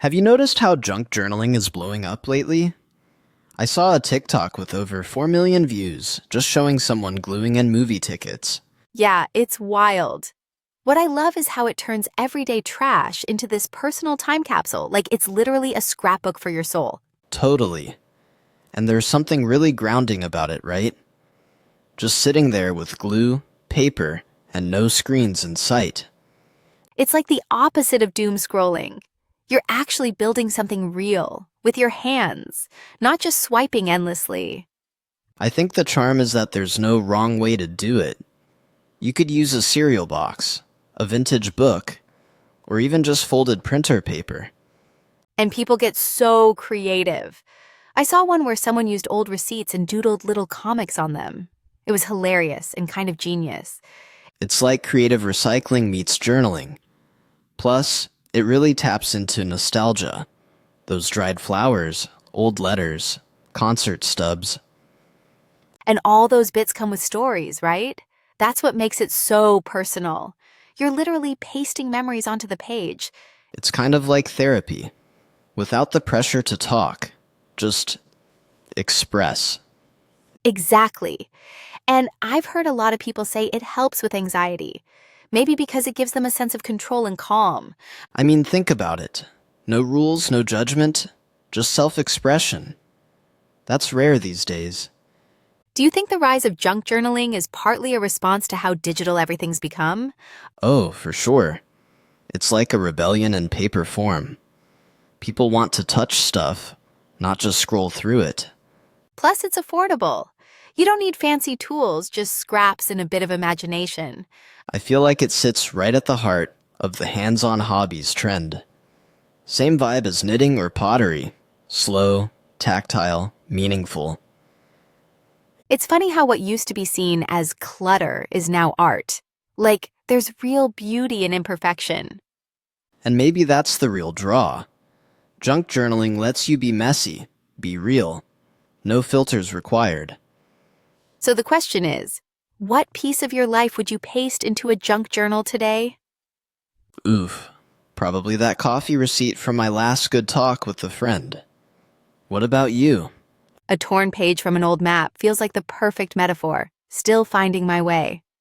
Have you noticed how junk journaling is blowing up lately? I saw a TikTok with over 4 million views just showing someone gluing in movie tickets. Yeah, it's wild. What I love is how it turns everyday trash into this personal time capsule, like it's literally a scrapbook for your soul. Totally. And there's something really grounding about it, right? Just sitting there with glue, paper, and no screens in sight. It's like the opposite of doom scrolling. You're actually building something real, with your hands, not just swiping endlessly. I think the charm is that there's no wrong way to do it. You could use a cereal box, a vintage book, or even just folded printer paper. And people get so creative. I saw one where someone used old receipts and doodled little comics on them. It was hilarious and kind of genius. It's like creative recycling meets journaling. Plus, it really taps into nostalgia. Those dried flowers, old letters, concert stubs. And all those bits come with stories, right? That's what makes it so personal. You're literally pasting memories onto the page. It's kind of like therapy, without the pressure to talk, just express. Exactly. And I've heard a lot of people say it helps with anxiety. Maybe because it gives them a sense of control and calm. I mean, think about it. No rules, no judgment, just self-expression. That's rare these days. Do you think the rise of junk journaling is partly a response to how digital everything's become? Oh, for sure. It's like a rebellion in paper form. People want to touch stuff, not just scroll through it. Plus, it's affordable. You don't need fancy tools, just scraps and a bit of imagination. I feel like it sits right at the heart of the hands-on hobbies trend. Same vibe as knitting or pottery. Slow, tactile, meaningful. It's funny how what used to be seen as clutter is now art. Like, there's real beauty in imperfection. And maybe that's the real draw. Junk journaling lets you be messy, be real. No filters required. So the question is, what piece of your life would you paste into a junk journal today? Oof. Probably that coffee receipt from my last good talk with a friend. What about you? A torn page from an old map feels like the perfect metaphor, still finding my way.